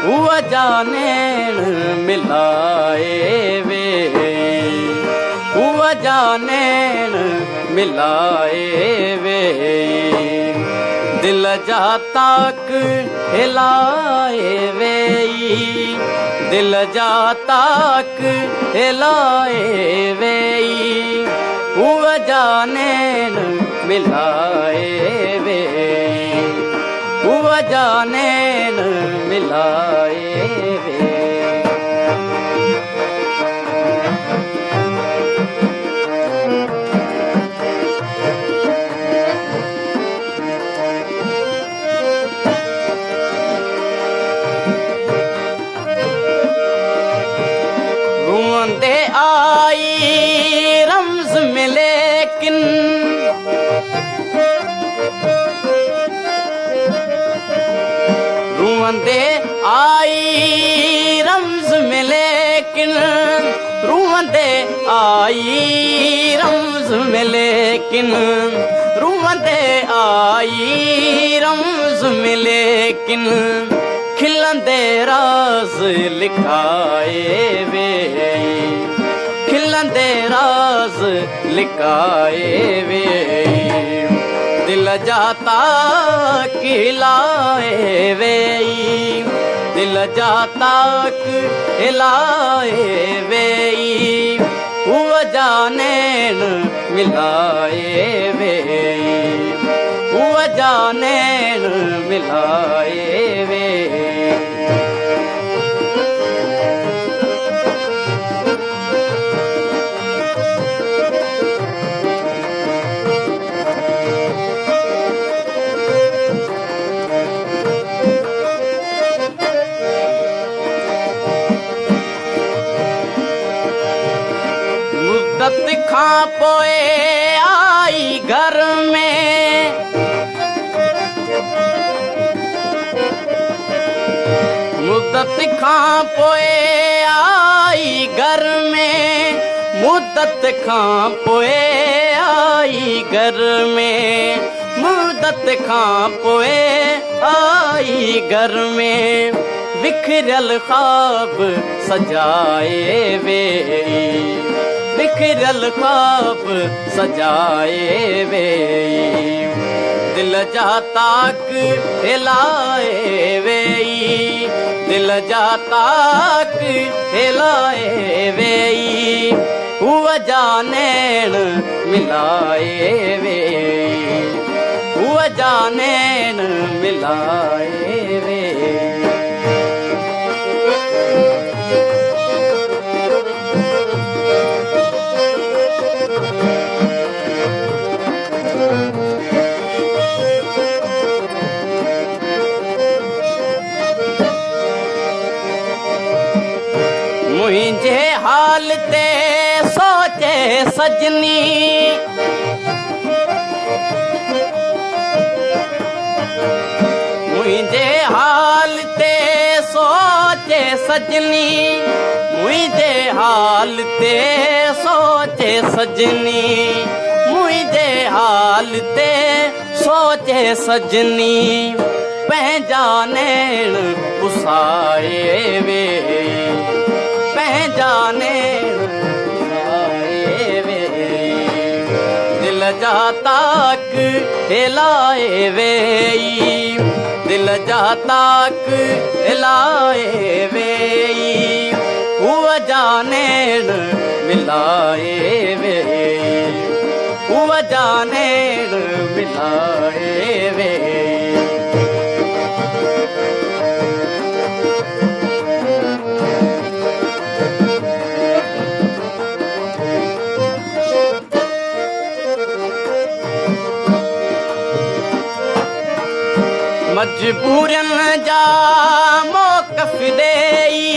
हुआ जानेण मिलाए वे, हुआ जानेण मिलाए वे, दिल जा ताक हिलाए वे, दिल जा ताक हिलाए वे, हुआ जानेण मिलाए वे, हुआ जानेण मिलाए वे। रूंदे आई रमज़ में लेकिन, रूंदे आई रमज़ में लेकिन, रूंदे आई रमज़ में लेकिन, रूंदे आई रमज़ में लेकिन, खिलंदे राज़ लिखाए वे, खिलंदे राज़ लिखाए वे, दिल जाता खिलाए वे, दिल जाता खिलाए वे, हुआ जानेण मिलाए वे, हुआ जानेण मिलाए वे। मुद्दत खां पोए आई घर में, मुद्दत खां पोए आई घर में, मुद्दत खां पोए आई घर में, मुद्दत खां पोए आई घर में, बिखरल ख्वाब सजाए वे, बिखरल ख्वाब सजाए वे, दिल जा ताक हिलाए वे, दिल जा ताक हिलाए वे, हुआ जानेण मिलाए वे, हुआ जानेण मिलाए वे। मुझे हाल ते सोचे सजनी, मुझे हाल ते सोचे सजनी, मुझे हाल ते सोचे सजनी, मुझे हाल ते सोचे सजनी, पहचानेण पुसाए वे, पहचानेण पुसाए वे, दिल जा ताक हिलाए वे, दिल जा ताक हिलाए वे, हुआ जानेण मिलाए वे, हुआ जानेण मिलाए वे। मजबूरन जा मौक़िफ़ देई,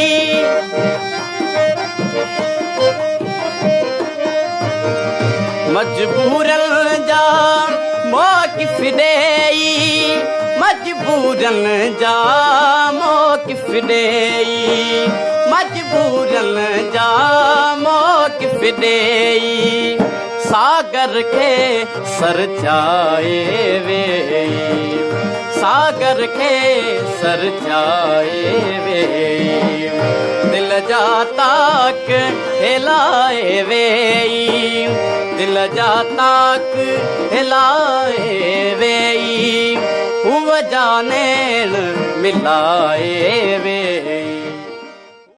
मजबूरन जा मौक़िफ़ देई, मजबूरन जा मौक़िफ़ देई, मजबूरन जा मौक़िफ़ देई, सागर के सरचाए वे, सागर के सरचाए वे, जा ताक हिलाए वेई, दिल जा ताक हिलाए वेई, हुआ जाने मिलाए वेई।